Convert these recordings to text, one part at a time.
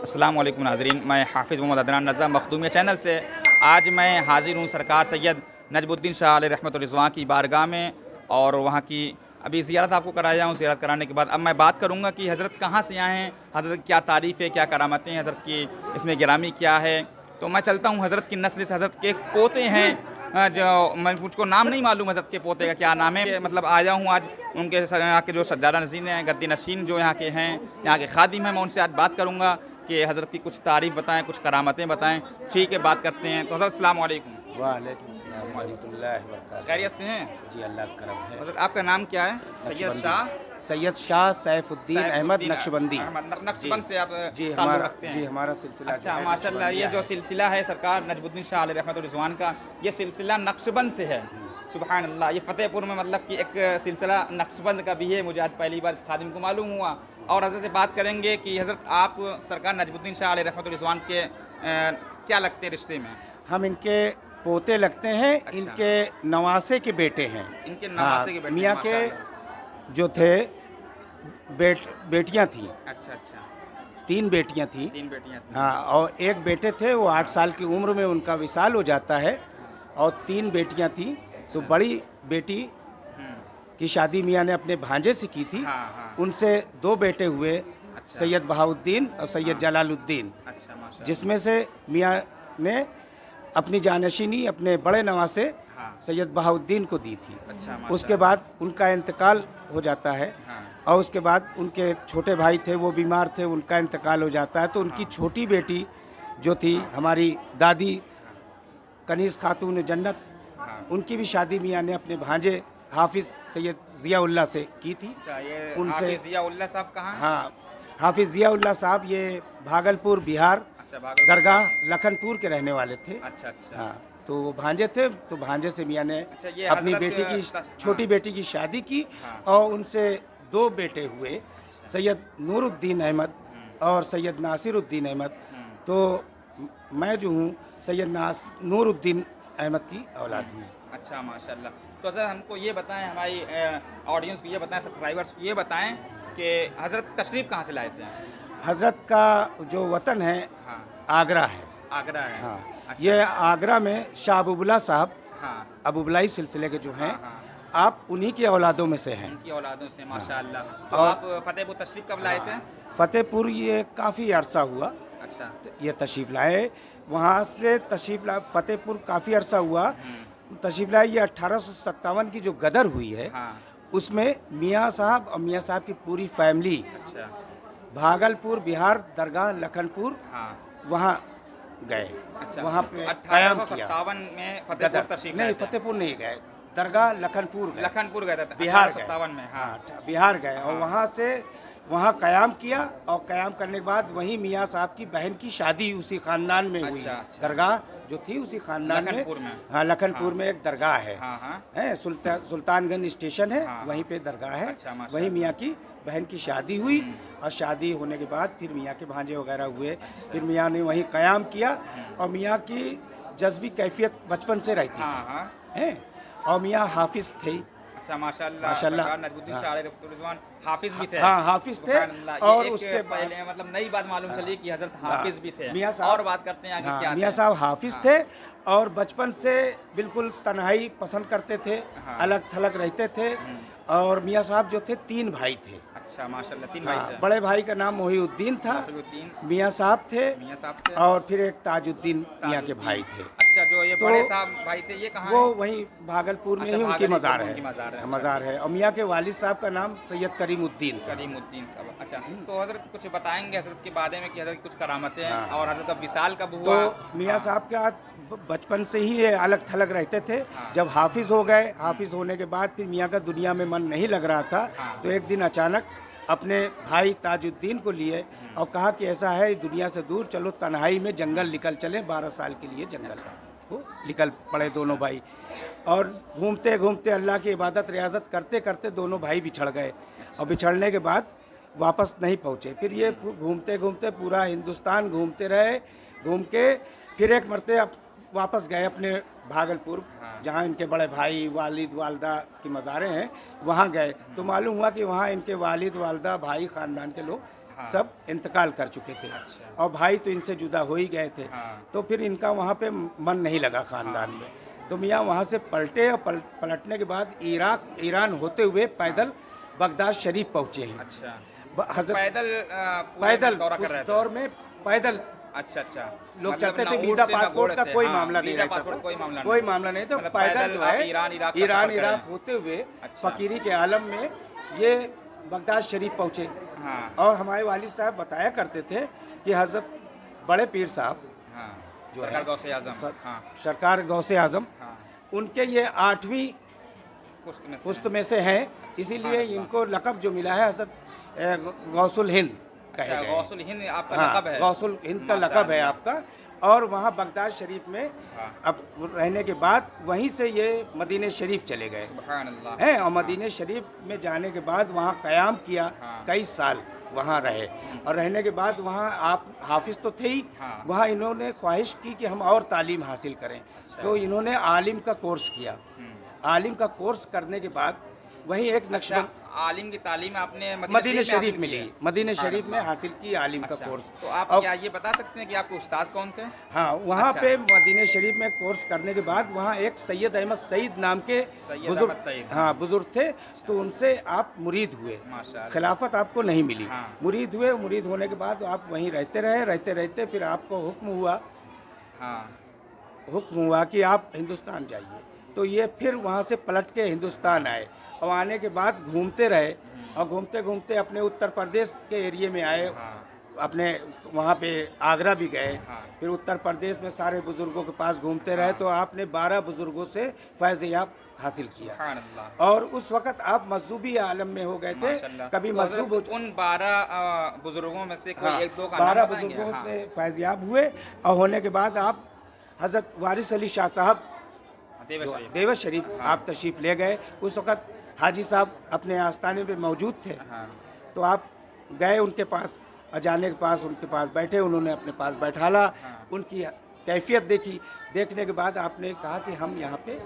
अस्सलाम वालेकुम नाज़रीन, मैं हाफ़िज़ मोहम्मद अदनान रज़ा मखदूमिया चैनल से आज मैं हाज़िर हूँ सरकार सैयद नजमुद्दीन शाह अलैहि रहमत व रिज़वान की बारगाह में। और वहाँ की अभी ज़ियारत आपको कराया हूँ। ज़ियारत कराने के बाद अब मैं बात करूँगा कि हज़रत कहाँ से आए हैं, हज़रत की क्या तारीफ़ है, क्या करामतें हैं, हज़रत की इसमें गिरामी क्या है। तो मैं चलता हूँ हज़रत की नस्ल से। हज़रत के पोते हैं जो मुझको नाम नहीं मालूम हज़रत के पोते का क्या नाम है। मतलब आया हूँ आज उनके यहाँ के जो सज्जादा नशीन हैं, गद्दी नशीन जो यहाँ के हैं, यहाँ के खादिम हैं, मैं उनसे आज बात करूँगा कि हज़रत की कुछ तारीफ़ बताएं, कुछ करामतें बताएं। ठीक है, बात करते हैं। तो हज़रत अस्सलाम वालेकुम। वालेकुम सलाम व रहमतुल्लाहि व बरकातहू। खैरियत से हैं जी, अल्लाह का करम है। हज़रत? आपका नाम क्या है? सैयद शाह सैफुद्दीन अहमद नक्शबंदी। नक्शबंद से आप जी ताल्लुक़ हमारा रखते हैं? जी हमारा सिलसिला अच्छा, जो है माशाल्लाह। ये नक्शबंदिया जो है। सिलसिला है सरकार नजमुद्दीन शाह अलैहि रहमत व रिज़वान का, ये सिलसिला नक्शबंद से है। सुबहान अल्लाह। ये फ़तेहपुर में मतलब कि एक सिलसिला नक्शबंद का भी है। मुझे आज पहली बार इस खादिम को मालूम हुआ। और हज़रत से बात करेंगे कि हज़रत आप सरकार नजमुद्दीन शाह अलैहि रहमत व रिज़वान के क्या लगते हैं रिश्ते में? हम इनके पोते लगते हैं। अच्छा। इनके नवासे के बेटे हैं। इनके नवासे के बेटे हैं, मियाँ के माशाअल्लाह। जो थे बेटियां थीं। अच्छा अच्छा, 3 बेटियां थीं। 3 बेटियां थीं। हाँ, और एक बेटे थे, वो 8 साल की उम्र में उनका विसाल हो जाता है। और 3 बेटियां थीं। तो बड़ी बेटी की शादी मियाँ ने अपने भांजे से की थी। हाँ हाँ। उनसे 2 बेटे हुए, अच्छा। सैयद बहाउद्दीन और सैयद हाँ। जलालुद्दीन, अच्छा, माशाअल्लाह। जिसमें से मियाँ ने अपनी जानशीनी अपने बड़े नवासे हाँ। सैयद बहाउद्दीन को दी थी। अच्छा, उसके बाद उनका इंतकाल हो जाता है। हाँ। और उसके बाद उनके छोटे भाई थे, वो बीमार थे, उनका इंतकाल हो जाता है। तो उनकी छोटी बेटी जो थी हमारी दादी कनीज़ खातून जन्नत, हाँ। उनकी भी शादी मियाँ ने अपने भांजे हाफिज़ सैयद ज़ियाउल्लाह से की थी। अच्छा, ये उनसे हाफिज़ ज़ियाउल्लाह साहब कहाँ हैं? हाँ, हाफिज़ ज़ियाउल्लाह साहब ये भागलपुर बिहार अच्छा, भागलपुर। दरगाह लखनपुर के रहने वाले थे। अच्छा अच्छा। हाँ, तो वो भांजे थे। तो भांजे से मियाँ ने अच्छा, ये अपनी हज़रत बेटी की हाँ। छोटी बेटी की शादी की। हाँ। और उनसे 2 बेटे हुए, सैयद नूरुद्दीन अहमद और सैयद नासिरुद्दीन अहमद। तो मैं जो हूँ सैयद नूरुद्दीन अहमद की औलाद हूँ। अच्छा, माशाल्लाह। तो हज़रत हमको ये बताएं, हमारी ऑडियंस को ये बताएं, सब्सक्राइबर्स को ये बताएं कि हज़रत तशरीफ़ कहाँ से लाए थे? हज़रत का जो वतन है हाँ। आगरा है। आगरा है। हाँ, अच्छा। ये आगरा में शाह अबूबुल्ला साहब, हाँ। अबूबलाई सिलसिले के जो हैं, हाँ, हाँ। आप उन्हीं की औलादों में से हैं। उनकी औलादों से, माशाल्लाह। तो और- आप फ़तेहपुर तशरीफ़ कब लाए थे? फ़तेहपुर ये काफ़ी अरसा हुआ अच्छा। ये तशरीफ़ लाए। वहाँ से तशरीफ़ लाए फ़तेहपुर काफ़ी अरसा हुआ तशरीफ़ लाए। ये 1857 की जो गदर हुई है, हाँ। उसमें मियाँ साहब और मियाँ साहब की पूरी फैमिली अच्छा। भागलपुर बिहार दरगाह लखनपुर हाँ। वहाँ गए। अच्छा, वहाँ पे क़याम किया। 1857 में फ़तेहपुर गदर तशरीफ़ नहीं, लाए थे। फ़तेहपुर नहीं गए, दरगाह लखनपुर गए। लखनपुर गए थे बिहार गए। 1857 में। हाँ। हाँ, बिहार गए। और वहाँ से वहाँ क़याम किया। और क़याम करने के बाद वहीं मियाँ साहब की बहन की शादी उसी ख़ानदान में हुई। अच्छा, अच्छा। दरगाह जो थी उसी ख़ानदान में। लखनपुर में। हाँ, लखनपुर में एक दरगाह है। हाँ हाँ। है सुल्तानगंज स्टेशन है, हाँ, वहीं पे दरगाह है। अच्छा, माशाअल्लाह। वहीं मियाँ की बहन की शादी हुई। और शादी होने के बाद फिर मियाँ के भांजे वगैरह हुए। फिर मियाँ ने वहीं क़याम किया। और मियाँ की जज्बी कैफियत बचपन से रहती हाँ थी। हाँ। हैं, और मियाँ हाफिज़ थे। अच्छा, माशाल्लाह। माशाल्लाह। सरकार नजमुद्दीन शाह अलैहि रिज़वान हाफिज़ भी थे। हाँ, हाफिज़ थे। सुभान अल्लाह। और ये एक उसके पहले मतलब नई बात मालूम चली कि हज़रत हाफिज़ भी थे। मियाँ साहब और बात करते हैं आगे हाँ, क्या मियाँ थे? साहब हाफिज़ थे। और बचपन से बिल्कुल तन्हाई पसंद करते थे। हाँ। अलग थलग रहते थे। और मियाँ साहब जो थे 3 भाई थे। अच्छा, माशाल्लाह। 3 हाँ, भाई थे। बड़े भाई का नाम मोहिउद्दीन था। नसीरुद्दीन मियाँ साहब थे। मियाँ साहब थे। और फिर एक ताजुद्दीन मियाँ के भाई थे। अच्छा, जो ये तो बड़े साहब भाई थे, ये कहाँ वो हैं? वहीं भागलपुर में अच्छा, ही उनकी भागलपुर मज़ार में है। उनकी मज़ार है। अच्छा, मज़ार है। और मियाँ के वालिद साहब का नाम सैयद करीमुद्दीन था। करीमुद्दीन साहब। अच्छा, तो हज़रत कुछ बताएंगे हज़रत के बारे में कि हज़रत की कुछ करामतें हैं? हाँ। और हज़रत का विसाल कब हुआ? तो मियाँ साहब का बचपन से ही ये अलग थलग रहते थे। हाँ। जब हाफिज़ हो गए, हाफिज़ होने के बाद फिर मियाँ का दुनिया में मन नहीं लग रहा था। हाँ। तो एक दिन अचानक अपने भाई ताजुद्दीन को लिए और कहा कि ऐसा है इस दुनिया से दूर चलो, तन्हाई में जंगल निकल चलें। 12 साल के लिए जंगल वो निकल पड़े दोनों भाई। और घूमते घूमते अल्लाह की इबादत रियाजत करते करते दोनों भाई बिछड़ गए। और बिछड़ने के बाद वापस नहीं पहुँचे। फिर ये घूमते घूमते पूरा हिंदुस्तान घूमते रहे। घूम के फिर एक मरते वापस गए अपने भागलपुर, जहाँ इनके बड़े भाई वालिद वालदा की मज़ारें हैं, वहाँ गए। तो मालूम हुआ कि वहाँ इनके वालिद वालदा भाई ख़ानदान के लोग हाँ। सब इंतकाल कर चुके थे। अच्छा। और भाई तो इनसे जुदा हो ही गए थे। हाँ। तो फिर इनका वहाँ पे मन नहीं लगा ख़ानदान में, तो मियाँ वहाँ से पलटे और पलटने के बाद ईरान होते हुए पैदल बगदाद शरीफ पहुँचे हैं। अच्छा, हज़रत पैदल दौरा कर उस रहे थे। दौर में पैदल अच्छा अच्छा, लोग मतलब चलते ना थे। ऊँट वीज़ा से, ना पासपोर्ट घोड़े का से। कोई हाँ, मामला नहीं वीज़ा रहता पासपोर्ट था, कोई मामला कोई नहीं। मामला नहीं था। मतलब पैदल जो आप है ईरान इराक का ईरान सफ़र इराक करें। होते हुए अच्छा। फ़कीरी के आलम में ये बगदाद शरीफ पहुँचे। हाँ और हमारे वालिद साहब बताया करते थे कि हज़रत बड़े पीर साहब हाँ, जो सरकार है गौसे आज़म, हाँ सरकार गौसे आज़म, हाँ, उनके ये 8वीं पुश्त में से हैं, इसीलिए इनको लक़ब जो मिला है हज़रत गौसुल हिंद कहे अच्छा, गए। गौसुल हिंद आपका हाँ, लक़ब है। गौसुल हिंद का लक़ब है आपका। और वहाँ बगदाद शरीफ में हाँ। अब रहने के बाद वहीं से ये मदीने शरीफ चले गए सुभान अल्लाह। हैं। और मदीने शरीफ में जाने के बाद वहाँ क़याम किया, हाँ। कई साल वहाँ रहे। और रहने के बाद वहाँ आप हाफिज़ तो थे ही, हाँ। वहाँ इन्होंने ख्वाहिश की कि हम और तालीम हासिल करें। तो इन्होंने आलिम का कोर्स किया। आलिम का कोर्स करने के बाद वहीं एक नक्शबंद आलिम की तालीम आपने मदीने शरीफ हासिल में की ली, है? मदीने सुभान शरीफ में अल्लाह। हासिल की आलिम का अच्छा, कोर्स। तो आप और क्या ये बता सकते हैं कि आपके उस्ताद कौन थे? हाँ, वहाँ अच्छा। पे मदीने शरीफ में कोर्स करने के बाद वहाँ एक सैयद अहमद सईद नाम के सैयद बुजुर्ग, अहमद सईद। हाँ बुजुर्ग थे। तो उनसे आप मुरीद हुए, माशाअल्लाह। खिलाफत आपको नहीं मिली। हाँ। मुरीद हुए, मुरीद होने के बाद आप वहीं रहते रहे। रहते रहते फिर आपको हाँ, हुक्म हुआ कि आप हिंदुस्तान जाइए। तो ये फिर वहाँ से पलट के हिंदुस्तान आए। और आने के बाद घूमते रहे, और घूमते घूमते अपने उत्तर प्रदेश के एरिए में आए। अपने वहाँ पे आगरा भी गए। फिर उत्तर प्रदेश में सारे बुज़ुर्गों के पास घूमते रहे। तो आपने 12 बुज़ुर्गों से फैज़-ए-याब हासिल किया। सुभान अल्लाह। और उस वक़्त आप मज़हबी आलम में हो गए थे। माशाअल्लाह। कभी तो मज़हूब हज़रत उन 12 बुजुर्गों में से कोई हाँ, एक दो का नाम 12 बताएंगे? बुज़ुर्गों हाँ। से फैज़-याब हुए। और होने के बाद आप हज़रत वारिस अली शाह साहब देवा शरीफ। देवत शरीफ आप तशरीफ़ ले गए। उस वक़्त हाजी साहब अपने आस्थाने पे मौजूद थे। हाँ। तो आप गए उनके पास, और जाने के पास उनके पास बैठे, उन्होंने अपने पास बैठाला। उनकी कैफियत देखी। देखने के बाद आपने कहा कि हम यहाँ पे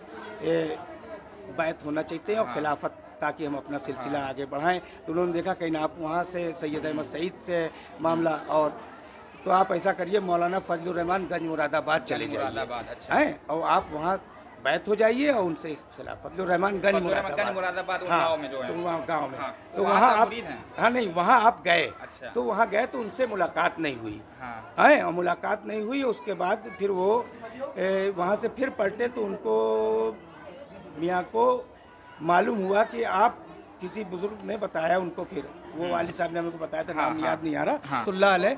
बैत होना चाहते हैं और खिलाफत, ताकि हम अपना सिलसिला आगे बढ़ाएं। तो उन्होंने देखा कहीं आप वहाँ से सैयद अहमद सईद से मामला, और तो आप ऐसा करिए मौलाना फजलुर रहमान गंज मुरादाबाद चले मुरादाबाद, जाइए, अच्छा। हैं, और आप वहाँ बैत हो जाइए और उनसे खिलाफत। फजलुर रहमान गंज मुरादाबाद उन हाँ, गाँव में जो है। तो वहाँ गाँव में। हाँ, तो वहाँ वहाँ से आप, मुरीद हैं? हाँ नहीं, वहाँ आप गए। अच्छा। तो वहाँ गए तो उनसे मुलाकात नहीं हुई हाँ। है, और मुलाकात नहीं हुई। उसके बाद फिर वो वहाँ से फिर पलटे। तो उनको मियाँ को मालूम हुआ कि आप, किसी बुजुर्ग ने बताया उनको, फिर वो वालिद साहब ने हमको बताया था, नाम याद नहीं आ रहा। हाँ। तो लाल है,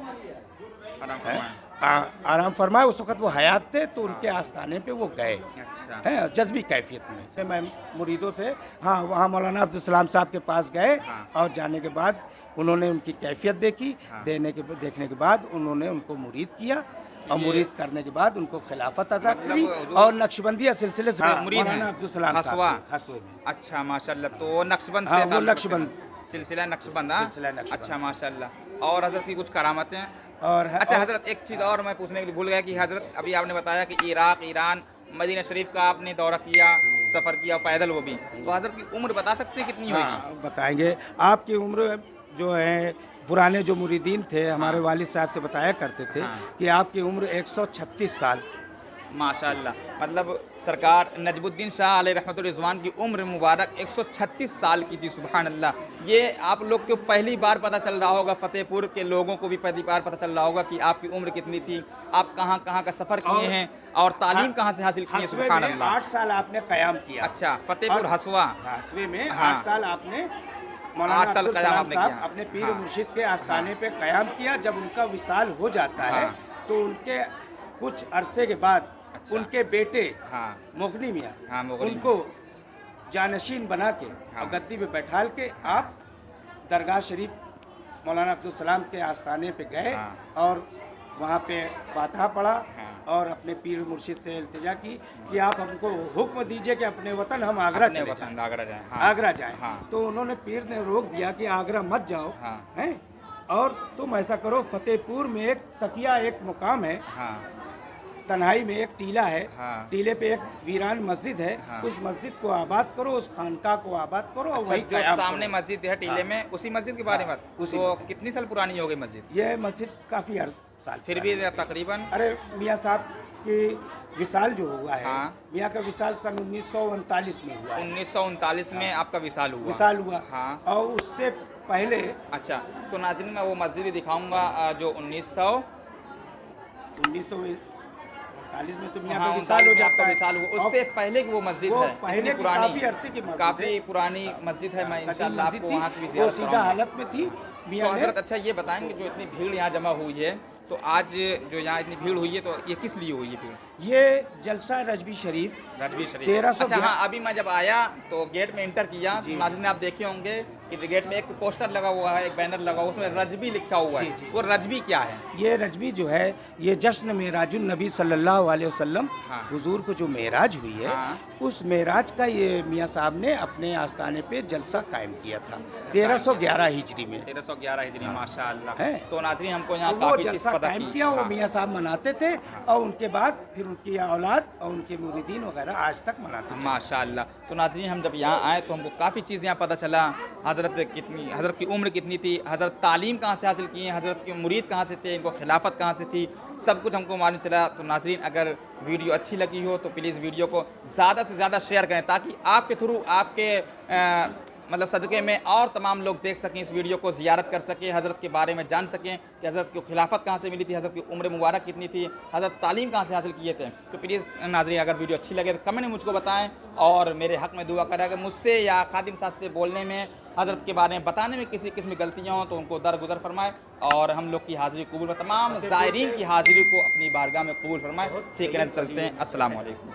आराम फरमाएं। आराम फरमाए। उस वक़्त वो हयात थे। तो उनके आस्थाने पे वो गए अच्छा। हैं, जज्बी कैफियत में से। मैं मुरीदों से, हाँ, वहाँ मौलाना अब्दुल सलाम साहब के पास गए। और जाने के बाद उन्होंने उनकी कैफियत देखी। देखने के बाद उन्होंने उनको मुरीद किया। और मुरीद करने के बाद उनको खिलाफत अता करी। और नक्शबंदिया सिलसिले से मुरीद हैं? मौलाना अब्दुल सलाम हसवा। हसवे में। अच्छा, माशाअल्लाह। तो नक्शबंद से हाँ, वो ताल्लुक नक्शबंद। रखते हैं। सिलसिला नक्शबंद। हाँ? सिलसिला नक्शबंद। अच्छा, माशाअल्लाह। और हज़रत की कुछ करामतें? और अच्छा हज़रत, एक चीज़ और मैं पूछने के लिए भूल गया कि हज़रत अभी आपने बताया कि इराक, ईरान, मदीना शरीफ का आपने दौरा किया, सफ़र किया, पैदल वो भी। तो हज़रत की उम्र बता सकते हैं कितनी होगी? हाँ, बताएंगे। आपकी उम्र जो है, पुराने जो मुरीदीन थे हमारे वालिद साहब से बताया करते थे कि आपकी उम्र 136 साल। माशाअल्लाह। मतलब सरकार नजमुद्दीन शाह अलैहि रहमतुर रिज़वान की उम्र मुबारक 136 साल की थी। सुभान अल्लाह। ये आप लोग को पहली बार पता चल रहा होगा, फतेहपुर के लोगों को भी पहली बार पता चल रहा होगा कि आपकी उम्र कितनी थी, आप कहाँ कहाँ का सफ़र किए हैं और तालीम कहाँ से हासिल की है। हसवे सुभान में अल्लाह। 8 साल आपने क़याम किया। अच्छा, फतेहपुर हसवा। हसवे में हाँ। 8 साल आपने 8 मौलाना साल अब्दुल क़याम सलाम आपने साहब किया। अपने पीर हाँ। मुर्शिद के आस्थाने पे क़याम किया। जब उनका विसाल हो जाता है हाँ। तो उनके कुछ अरसे के बाद अच्छा। उनके बेटे हाँ। मुगनी मियाँ, हाँ, मुगनी उनको जानशीन बना के हाँ। और गद्दी पे बैठाल के आप दरगाह शरीफ मौलाना अब्दुल सलाम के आस्थाने पे गए। हाँ। और वहाँ पे फातहा पढ़ा। हाँ। और अपने पीर मुर्शिद से इल्तिजा की कि आप हमको हुक्म दीजिए कि अपने वतन हम आगरा अपने चले वतन जाएं। आगरा जाएं। हाँ। आगरा जाएं। हाँ। तो उन्होंने पीर ने रोक दिया कि आगरा मत जाओ, हाँ। हैं, और तुम ऐसा करो, फतेहपुर में एक तकिया एक मुकाम है, हाँ। तन्हाई में एक टीला है, हाँ। टीले पे एक वीरान मस्जिद है, हाँ। उस मस्जिद को आबाद करो, उस खानका को आबाद करो और अच्छा, वहीं जो क़याम सामने करो। मस्जिद है टीले में, उसी मस्जिद के बारे में हाँ, उसी तो मस्जिद। कितनी साल पुरानी हो गई मस्जिद? यह मस्जिद काफ़ी हर साल फिर भी तकरीबन अरे मियाँ साहब की विसाल जो हुआ है, हाँ। मियाँ का विसाल सन 1939 में हुआ है, 1939 में आपका विसाल हुआ। विसाल हुआ। हाँ। और उससे पहले अच्छा, तो नाज़रीन मैं वो मस्जिद भी दिखाऊंगा जो 1939 में तो मियाँ हाँ, का विसाल हो 39 में जाता आपका है। विसाल हुआ। और उससे पहले की वो मस्जिद वो है, पहले इतनी की पुरानी, काफ़ी अरसे की मस्जिद काफ़ी है। पुरानी मस्जिद है। मैं कदीम इंशाल्लाह मस्जिद आपको थी, वहाँ की भी वो ज़ियारत सीधा कराऊंगा। हालत में थी। तो मियाँ ने हज़रत अच्छा ये बताएंगे जो इतनी भीड़ यहाँ जमा हुई है, तो आज जो यहाँ इतनी भीड़ हुई है तो ये किस लिए हुई है भीड़? ये जलसा रजबी शरीफ रजबी शरीफ। 1300 अच्छा हाँ, अभी मैं जब आया तो गेट में इंटर किया, जी। नाज़रीन आप देखे होंगे कि गेट में एक पोस्टर लगा हुआ है, एक बैनर लगा हुआ है, उसमें रजबी लिखा हुआ जी, है। जी। वो रजबी क्या है? ये रजबी जो है ये जश्न मेराजुन नबी सल्लल्लाहु अलैहि वसल्लम हाँ। हुजूर को जो मेराज हुई है, हाँ। उस मेराज का ये मियाँ साहब ने अपने आस्थाने पे जलसा कायम किया था 1311 हिजरी में। 1311 हिजरी, माशाअल्लाह। है। तो नाज़रीन हमको यहाँ वो काफ़ी चीज़ जलसा पता कायम की। किया, वो हाँ। मियाँ साहब मनाते थे और उनके बाद फिर उनकी औलाद और उनके मुरीदीन वगैरह आज तक मनाते थे। माशाअल्लाह। तो नाज़रीन हम जब यहाँ आए तो हमको काफ़ी चीज़ यहाँ पता चला। हज़रत की उम्र कितनी थी, हज़रत तालीम कहाँ से हासिल की है, हज़रत के मुरीद कहाँ से थे, इनको खिलाफत कहाँ से थी, सब कुछ हमको मालूम चला। तो नाज़रीन अगर वीडियो अच्छी लगी हो तो प्लीज़ वीडियो को ज़्यादा से ज़्यादा शेयर करें, ताकि आपके थ्रू आपके मतलब सदक़े में और तमाम लोग देख सकें, इस वीडियो को ज़ियारत कर सकें, हज़रत के बारे में जान सकें कि हज़रत को खिलाफत कहाँ से मिली थी, हज़रत की उम्र मुबारक कितनी थी, हज़रत तालीम कहाँ से हासिल किए थे। तो प्लीज़ नाज़रीन अगर वीडियो अच्छी लगे तो कमेंट में मुझको बताएं और मेरे हक़ में दुआ करें। अगर मुझसे या खादिम साहब से बोलने में, हज़रत के बारे में बताने में किसी किस्म की गलतियाँ हों तो उनको दरगुजर फरमाएँ और हम लोग की हाज़िरी कबूल में तमाम ज़ायरीन की हाज़िरी को अपनी बारगाह में कबूल फरमाएँ। ठीक है, चलते हैं। अस्सलाम वालेकुम।